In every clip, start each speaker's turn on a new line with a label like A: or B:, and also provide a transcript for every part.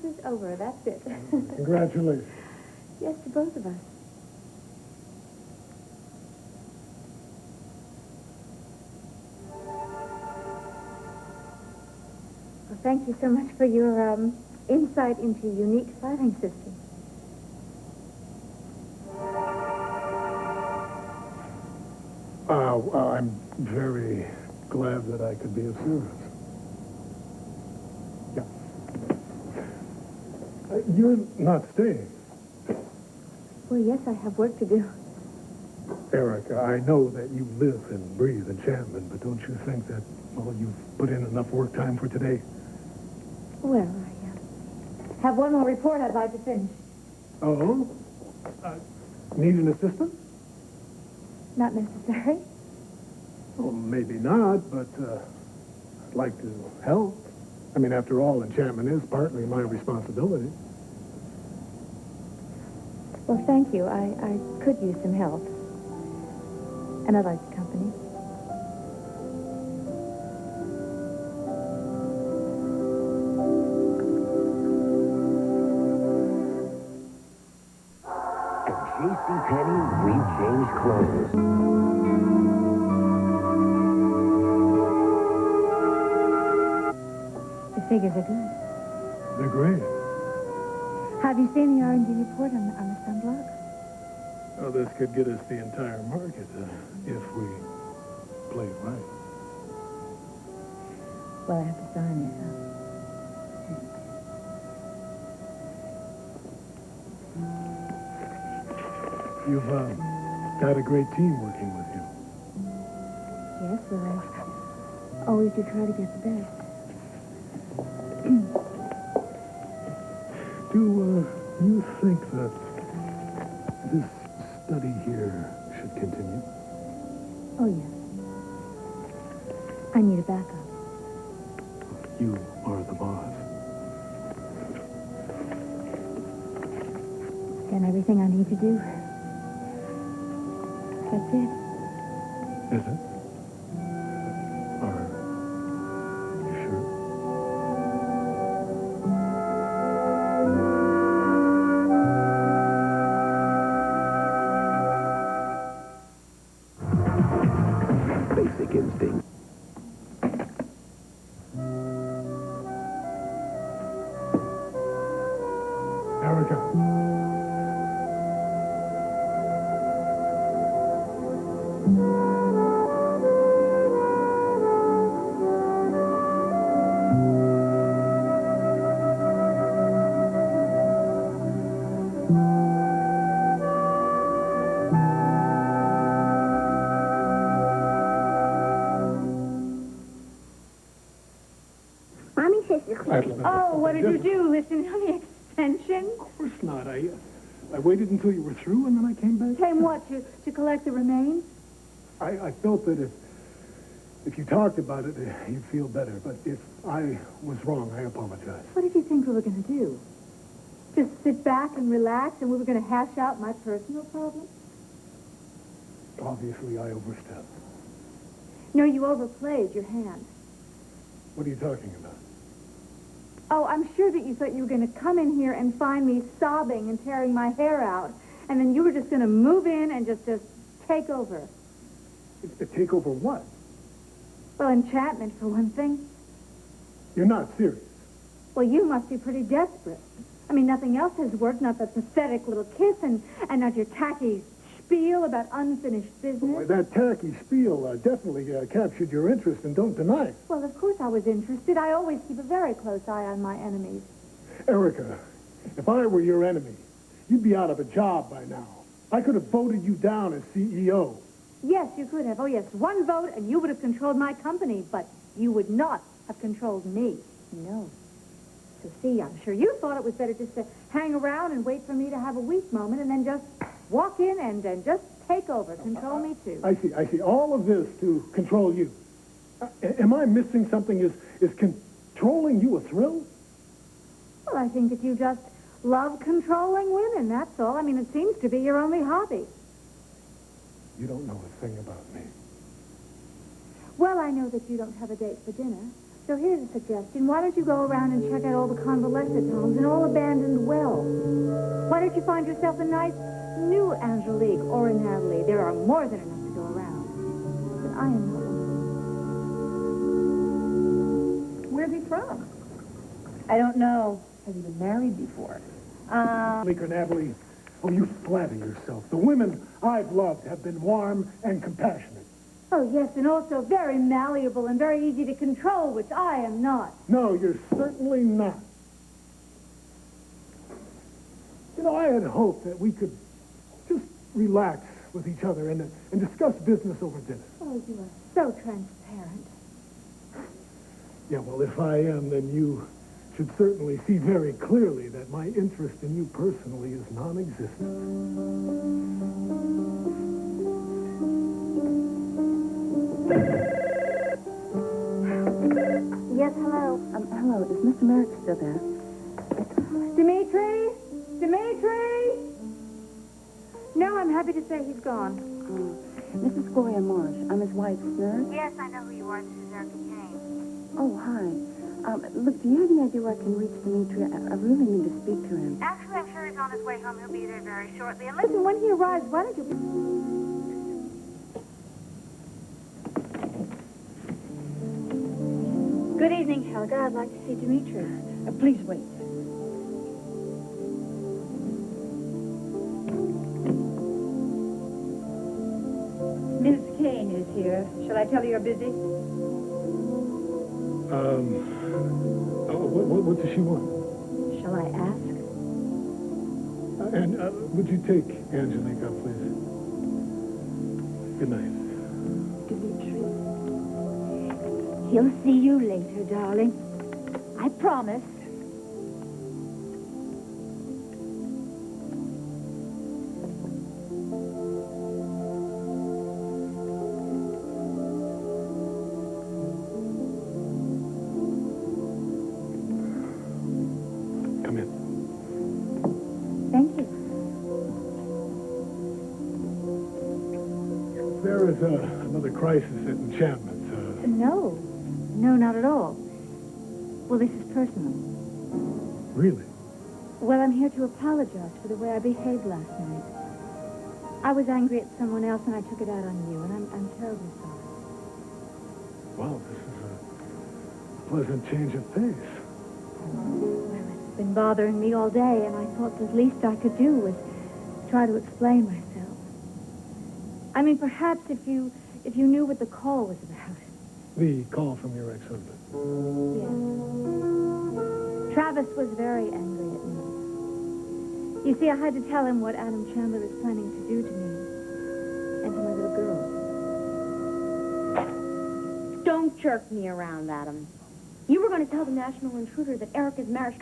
A: is over. That's it.
B: Congratulations.
A: Yes, to both of us. Well, thank you so much for your insight into unique filing systems.
B: I'm very glad that I could be of service. Yeah. You're not staying.
A: Well, yes, I have work to do.
B: Erica, I know that you live and breathe enchantment, but don't you think that, well, you've put in enough work time for today?
A: Well, I have one more report I'd like to finish.
B: Oh? Need an assistant?
A: Not necessary.
B: Well, maybe not, but I'd like to help. I mean, after all, enchantment is partly my responsibility.
A: Well, thank you. I could use some help. And I'd like the company.
C: At JCPenney, we change clothes.
A: The figures are good.
B: They're great.
A: Have you seen the R&D report on the sunblock?
B: Oh, this could get us the entire market if we play it right.
A: Well, I have to sign this up.
B: You've got a great team working with you.
A: Yes, well, I always do try to get the best.
B: Do you think that this study here should continue?
A: Oh, yes. I need a backup.
B: You are the boss.
A: Done everything I need to do. That's it.
B: Is it? Are you sure?
C: Basic instinct.
B: Erica.
A: Oh, what did you do? Listen on the extension?
B: Of course not. I waited until you were through, and then I came back.
A: Came what, to collect the remains?
B: I felt that if you talked about it, you'd feel better. But if I was wrong, I apologize.
A: What did you think we were going to do? Just sit back and relax, and we were going to hash out my personal problems?
B: Obviously, I overstepped.
A: No, you overplayed your hand.
B: What are you talking about?
A: Oh, I'm sure that you thought you were going to come in here and find me sobbing and tearing my hair out, and then you were just going to move in and just take over.
B: Take over what?
A: Well, enchantment, for one thing.
B: You're not serious.
A: Well, you must be pretty desperate. I mean, nothing else has worked, not that pathetic little kiss and not your tacky spiel about unfinished business.
B: Boy, that tacky spiel definitely captured your interest, and don't deny it.
A: Well, of course I was interested. I always keep a very close eye on my enemies.
B: Erica, if I were your enemy, you'd be out of a job by now. I could have voted you down as CEO.
A: Yes, you could have. Oh, yes, one vote, and you would have controlled my company, but you would not have controlled me. No. So, see, I'm sure you thought it was better just to hang around and wait for me to have a weak moment and then just walk in and just take over, control me, too.
B: I see. All of this to control you. Am I missing something? Is controlling you a thrill?
A: Well, I think that you just love controlling women, that's all. I mean, it seems to be your only hobby.
B: You don't know a thing about me.
A: Well, I know that you don't have a date for dinner, So here's a suggestion. Why don't you go around and check out all the convalescent homes and all abandoned wells? Why don't you find yourself a nice new Angelique or a Natalie? There are more than enough to go around. But I am not one.
D: Where's he from?
A: I don't know.
D: Has he been married before?
B: Leaker, Natalie, oh, you flatter yourself. The women I've loved have been warm and compassionate.
A: Oh, yes, and also very malleable and very easy to control, which I am not.
B: No, you're certainly not. You know, I had hoped that we could just relax with each other and discuss business over dinner.
A: Oh, you are so transparent.
B: Yeah, well, if I am, then you should certainly see very clearly that my interest in you personally is non-existent.
A: Yes, hello.
D: Hello, is Mr. Merrick still there?
A: Dimitri? Dimitri? No, I'm happy to say he's gone.
D: Mrs. Gloria Marsh. I'm his wife's nurse.
A: Yes, I know who you are. This is Erica Kane.
D: Oh, hi. Look, do you have any idea where I can reach Dimitri? I really need to speak to him.
A: Actually, I'm sure he's on his way home. He'll be there very shortly. And listen, when he arrives, why don't you... Good evening, Helga. I'd like to see Dimitri.
D: Please wait.
A: Miss Kane is here. Shall I tell her you're busy?
B: What does she want?
A: Shall I ask?
B: And would you take Angelica, please? Good night.
A: Dimitri. He'll see you later, darling. I promise.
B: Come in.
A: Thank you.
B: There is another crisis at Enchantment.
A: No. No, not at all. Well, this is personal.
B: Really?
A: Well, I'm here to apologize for the way I behaved last night. I was angry at someone else, and I took it out on you, and I'm terribly sorry.
B: Wow, this is a pleasant change of pace.
A: Well, it's been bothering me all day, and I thought the least I could do was try to explain myself. I mean, perhaps if you knew what the call was about.
B: The call from your ex-husband.
A: Yes. Travis was very angry at me. You see, I had to tell him what Adam Chandler is planning to do to me and to my little girl.
E: Don't jerk me around, Adam. You were going to tell the national intruder that Erica's marriage...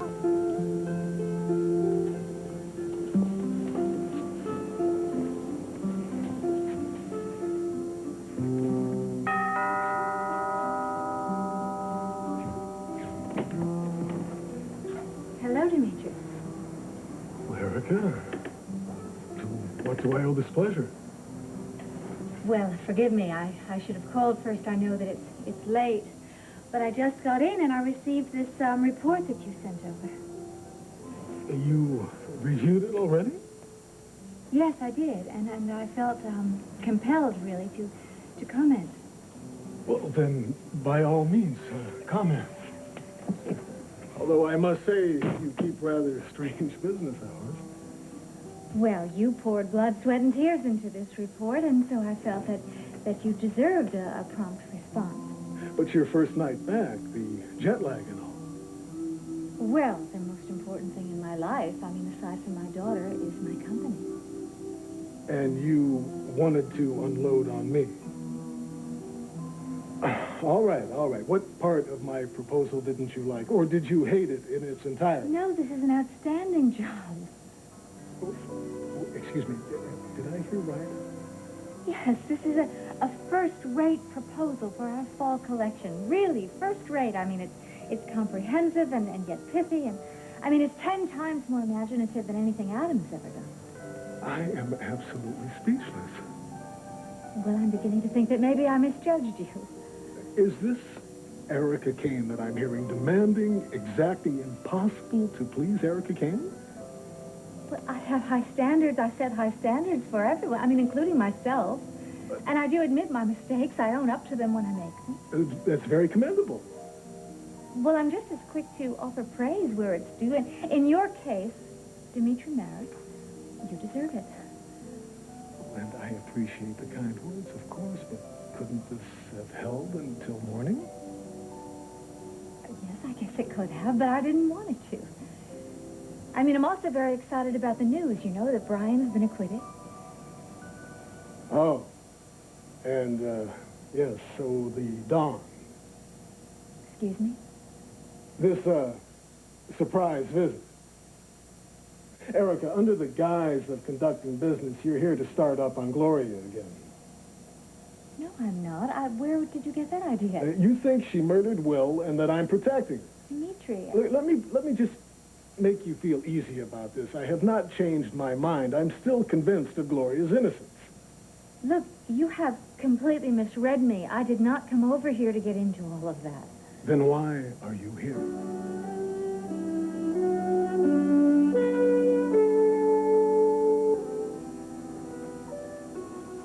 A: Hello, Dimitri.
B: Well, Erica, to what do I owe this pleasure?
A: Well, forgive me. I should have called first. I know that it's late. But I just got in and I received this report that you sent over.
B: You reviewed it already?
A: Yes, I did. And I felt compelled, really, to comment.
B: Well, then, by all means, comment. Although I must say, you keep rather strange business hours.
A: Well, you poured blood, sweat, and tears into this report, and so I felt that you deserved a prompt response.
B: But your first night back, the jet lag and all.
A: Well, the most important thing in my life, I mean, aside from my daughter, is my company.
B: And you wanted to unload on me. All right. What part of my proposal didn't you like? Or did you hate it in its entirety?
A: No, this is an outstanding job.
B: Oh, excuse me, did I hear right?
A: Yes, this is a first-rate proposal for our fall collection. Really, first-rate. I mean, it's comprehensive and yet pithy, and I mean, it's 10 times more imaginative than anything Adam's ever done.
B: I am absolutely speechless.
A: Well, I'm beginning to think that maybe I misjudged you.
B: Is this Erica Kane that I'm hearing? Demanding, exacting, impossible to please Erica Kane?
A: But I have high standards. I set high standards for everyone. I mean, including myself. And I do admit my mistakes. I own up to them when I make them.
B: That's very commendable.
A: Well, I'm just as quick to offer praise where it's due. And in your case, Dimitri married. You deserve it.
B: And I appreciate the kind words, of course, but couldn't this have held until morning?
A: Yes, I guess it could have, but I didn't want it to. I mean, I'm also very excited about the news, you know, that Brian's been acquitted.
B: Oh. And, yes, so the Dawn.
A: Excuse me?
B: This, surprise visit. Erica, under the guise of conducting business, you're here to start up on Gloria again.
A: No, I'm not. Where did you get that idea?
B: You think she murdered Will and that I'm protecting her.
A: Dimitri.
B: Let me just make you feel easy about this. I have not changed my mind. I'm still convinced of Gloria's innocence.
A: Look, you have completely misread me. I did not come over here to get into all of that.
B: Then why are you here?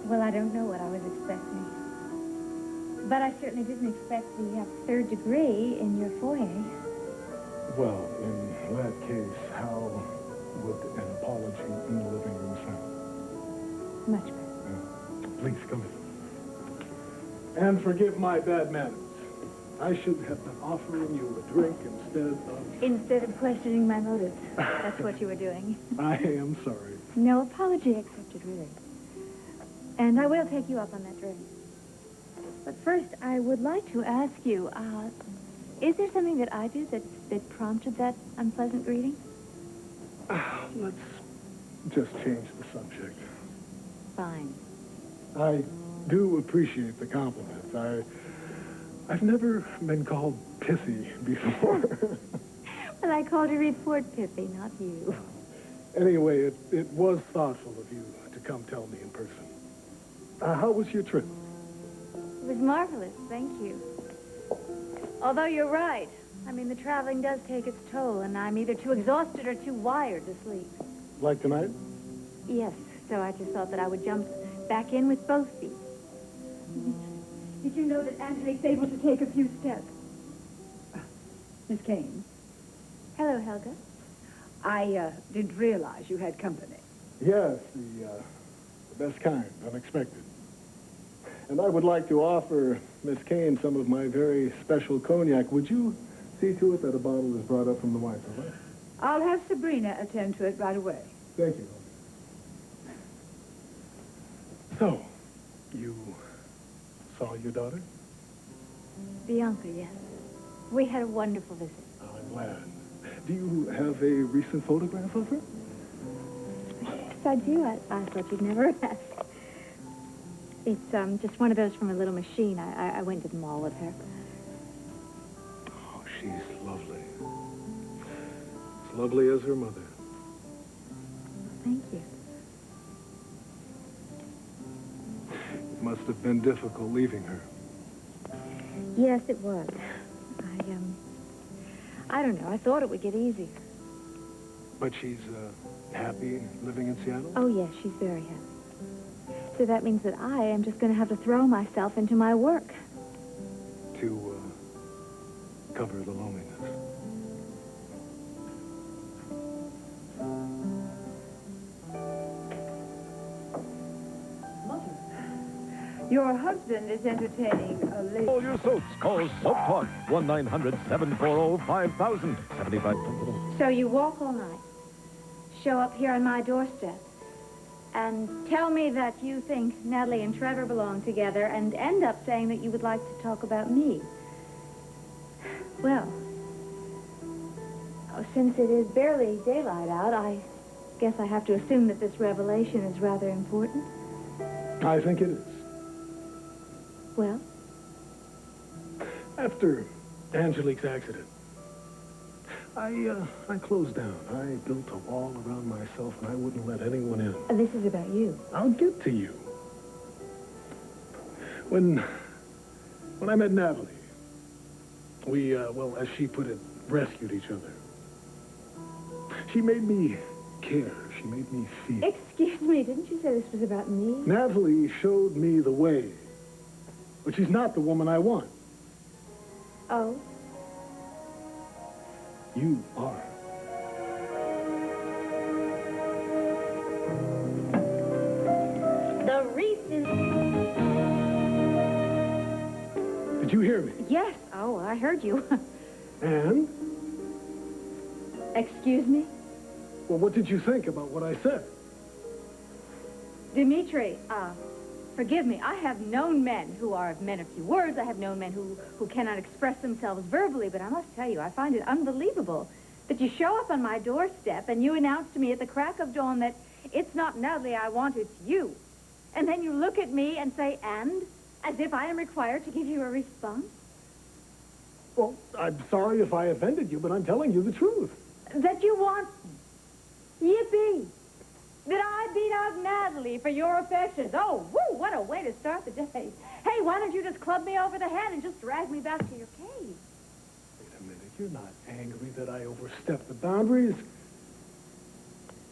A: Well, I don't know what I was expecting. But I certainly didn't expect the third degree in your foyer.
B: Well, in that case, how would an apology in the living room sound?
A: Much better.
B: Please, come in. And forgive my bad manners. I should have been offering you a drink instead of...
A: Instead of questioning my motives. That's what you were doing.
B: I am sorry.
A: No apology accepted, really. And I will take you up on that drink. But first, I would like to ask you, is there something that I did that prompted that unpleasant greeting?
B: Let's just change the subject.
A: Fine.
B: I do appreciate the compliment. I've never been called pithy before.
A: Well, I called your report pithy, not you.
B: Anyway, it was thoughtful of you to come tell me in person. How was your trip?
A: It was marvelous, thank you. Although you're right. I mean, the traveling does take its toll, and I'm either too exhausted or too wired to sleep.
B: Like tonight?
A: Yes, so I just thought that I would jump back in with both feet.
D: Did you know that Angelique's able to take a few steps? Miss Kane,
A: Hello, Helga.
D: I didn't realize you had company.
B: Yes, the best kind, unexpected. And I would like to offer Miss Kane some of my very special cognac. Would you see to it that a bottle is brought up from the wine cellar?
D: I'll have Sabrina attend to it right away.
B: Thank you. So, you saw your daughter?
A: Bianca, yes. We had a wonderful visit.
B: Oh, I'm glad. Do you have a recent photograph of her?
A: Yes, I do. I thought you'd never ask. It's just one of those from a little machine. I went to the mall with her.
B: Oh, she's lovely. As lovely as her mother.
A: Thank you.
B: It must have been difficult leaving her.
A: Yes, it was. I don't know. I thought it would get easier.
B: But she's happy living in Seattle?
A: Oh, yes, she's very happy. So that means that I am just going to have to throw myself into my work.
B: To cover the loneliness.
D: Your husband is entertaining a lady.
F: All your soaps. Call Soap Talk. 1-900-740-5000. 75.
A: So you walk all night, show up here on my doorstep, and tell me that you think Natalie and Trevor belong together, and end up saying that you would like to talk about me. Well, since it is barely daylight out, I guess I have to assume that this revelation is rather important.
B: I think it is.
A: Well?
B: After Angelique's accident, I closed down. I built a wall around myself, and I wouldn't let anyone in.
A: This is about you.
B: I'll get to you. When I met Natalie, We, well, as she put it, rescued each other. She made me care. She made me feel.
A: Excuse me, didn't you say this was about me?
B: Natalie showed me the way. But she's not the woman I want.
A: Oh?
B: You are.
A: The Reese's.
B: Did you hear me?
A: Yes. Oh, I heard you.
B: And?
A: Excuse me?
B: Well, what did you think about what I said?
A: Dimitri, forgive me. I have known men who are men of few words. I have known men who cannot express themselves verbally, but I must tell you, I find it unbelievable that you show up on my doorstep and you announce to me at the crack of dawn that it's not Natalie I want, it's you. And then you look at me and say, and? As if I am required to give you a response?
B: Well, I'm sorry if I offended you, but I'm telling you the truth.
A: That you want me. Yippee. That I beat out Natalie for your affections. Oh, woo, what a way to start the day. Hey, why don't you just club me over the head and just drag me back to your cave?
B: Wait a minute, you're not angry that I overstepped the boundaries?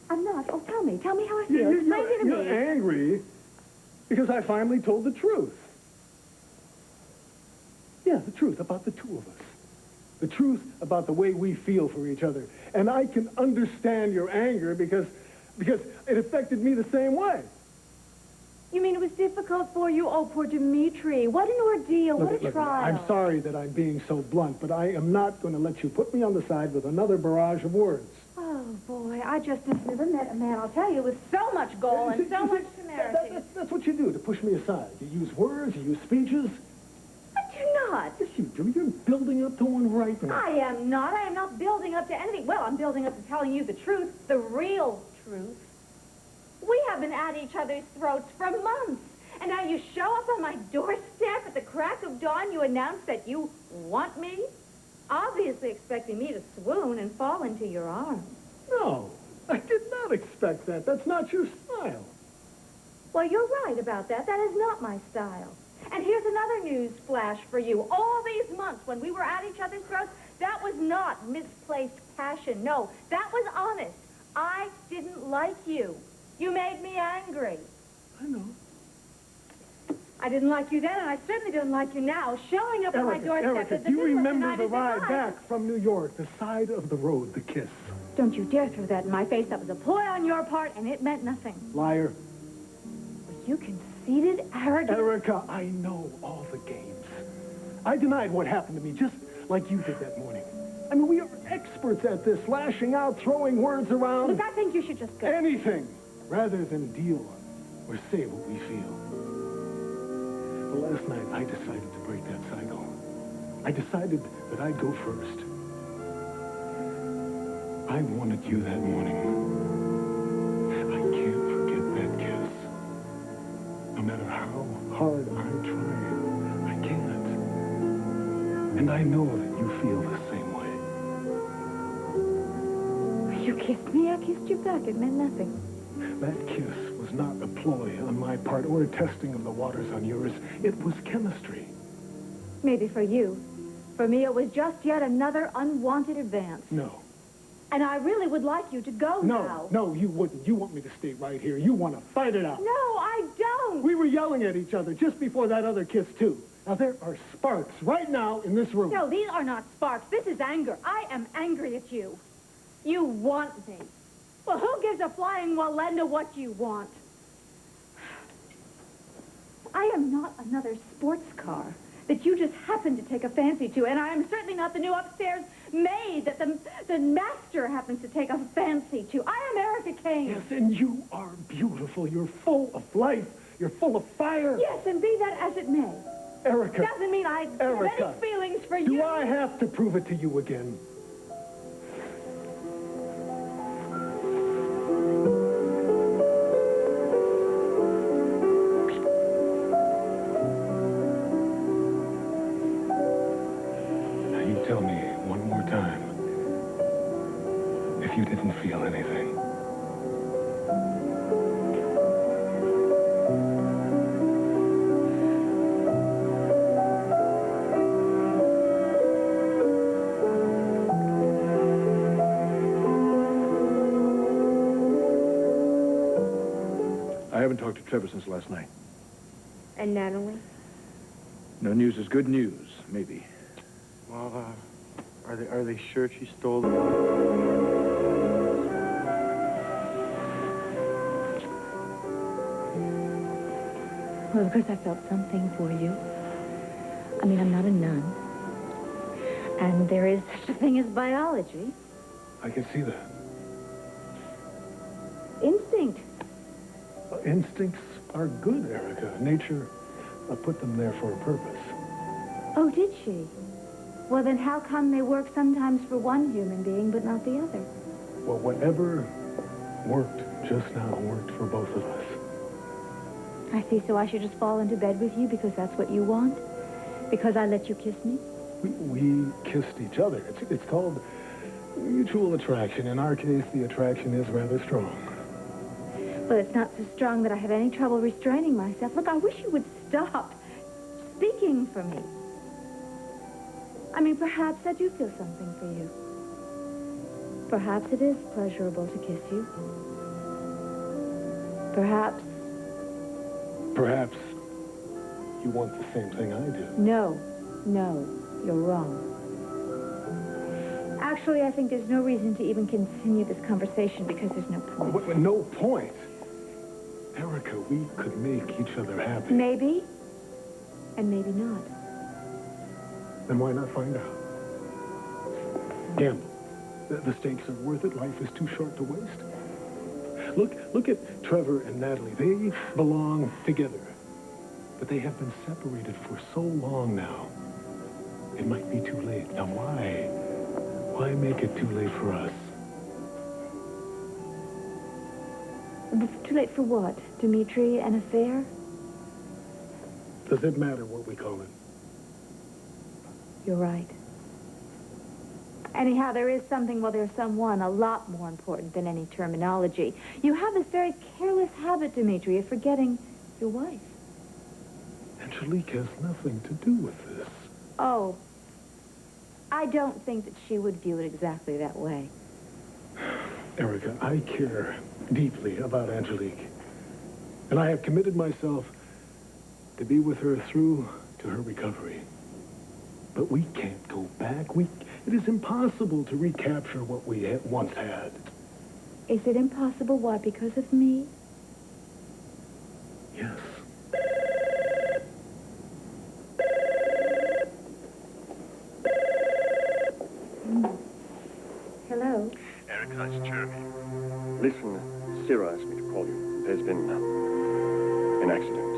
A: I'm not. Oh, tell me how I feel. Explain it to me.
B: You're angry because I finally told the truth. Yeah, the truth about the two of us. The truth about the way we feel for each other. And I can understand your anger because it affected me the same way.
A: You mean it was difficult for you? Oh, poor Dimitri. What an ordeal. What a trial.
B: I'm sorry that I'm being so blunt, but I am not going to let you put me on the side with another barrage of words.
A: Oh, boy, I just have never met a man, I'll tell you, with so much gall and so much temerity.
B: That's what you do, to push me aside. You use words, you use speeches.
A: I do not.
B: Yes, you do. You're building up to one right now.
A: I am not. I am not building up to anything. Well, I'm building up to telling you the truth, the real truth. We have been at each other's throats for months. And now you show up on my doorstep at the crack of dawn. You announce that you want me, obviously expecting me to swoon and fall into your arms.
B: No, I did not expect that. That's not your style.
A: Well, you're right about that. That is not my style. And here's another news flash for you. All these months when we were at each other's throats, that was not misplaced passion. No, that was honest. I didn't like you. You made me angry.
B: I know.
A: I didn't like you then, and I certainly don't like you now. Showing up at my doorstep
B: Erica,
A: is the
B: do you
A: business
B: remember
A: tonight
B: the
A: is
B: ride
A: defined.
B: back from New York, the side of the road, the kiss?
A: Don't you dare throw that in my face. That was a ploy on your part, and it meant nothing.
B: Liar.
A: Were you conceited, arrogant?
B: Erica, I know all the games. I denied what happened to me, just like you did that morning. I mean, we are experts at this, lashing out, throwing words around.
A: Look, I think you should just go.
B: Anything, rather than deal or say what we feel. Well, last night, I decided to break that cycle. I decided that I'd go first. I wanted you that morning. I can't forget that kiss. No matter how hard I try, I can't. And I know that you feel the same way.
A: You kissed me, I kissed you back. It meant nothing.
B: That kiss was not a ploy on my part or a testing of the waters on yours. It was chemistry.
A: Maybe for you. For me, it was just yet another unwanted advance.
B: No.
A: And I really would like you to go now.
B: No, you wouldn't. You want me to stay right here. You want to fight it out.
A: No, I don't.
B: We were yelling at each other just before that other kiss, too. Now, there are sparks right now in this room.
A: No, these are not sparks. This is anger. I am angry at you. You want me. Well, who gives a flying Walenda what you want? I am not another sports car that you just happen to take a fancy to, and I am certainly not the new upstairs maid that the master happens to take a fancy to. I am Erica Kane.
B: Yes, and you are beautiful. You're full of life. You're full of fire.
A: Yes, and be that as it may.
B: Erica.
A: Doesn't mean I have
B: Erica,
A: any feelings for you.
B: Do I have to prove it to you again? Now, you tell me one more time if you didn't feel anything. haven't talked to Trevor since last night.
E: And Natalie?
B: No news is good news, maybe.
G: Well, are they sure she stole it?
A: Well, of course I felt something for you. I mean, I'm not a nun. And there is such a thing as biology.
B: I can see that.
A: Instinct.
B: Instincts are good, Erica. Nature put them there for a purpose.
A: Oh, did she? Well, then how come they work sometimes for one human being but not the other?
B: Well, whatever worked just now worked for both of us.
A: I see, so I should just fall into bed with you because that's what you want? Because I let you kiss me?
B: We kissed each other. It's called mutual attraction. In our case, the attraction is rather strong.
A: Well, it's not so strong that I have any trouble restraining myself. Look, I wish you would stop speaking for me. I mean, perhaps I do feel something for you. Perhaps it is pleasurable to kiss you. Perhaps...
B: Perhaps you want the same thing I do.
A: No, you're wrong. Actually, I think there's no reason to even continue this conversation because there's no point.
B: No point? Erica, we could make each other happy.
A: Maybe, and maybe not.
B: Then why not find out? Gamble. The stakes are worth it. Life is too short to waste. Look at Trevor and Natalie. They belong together. But they have been separated for so long now. It might be too late. Now why? Why make it too late for us?
A: Too late for what? Dimitri, an affair?
B: Does it matter what we call it?
A: You're right. Anyhow, there is something, well, there's someone a lot more important than any terminology. You have this very careless habit, Dimitri, of forgetting your wife.
B: Angelique has nothing to do with this.
A: Oh, I don't think that she would view it exactly that way.
B: Erica, I care deeply about Angelique. And I have committed myself to be with her through to her recovery. But we can't go back. It is impossible to recapture what we once had.
A: Is it impossible? Why? Because of me?
B: Yes.
A: Hello?
H: Erica, it's Jeremy. Listen, Sarah asked me to call you. There's been an accident.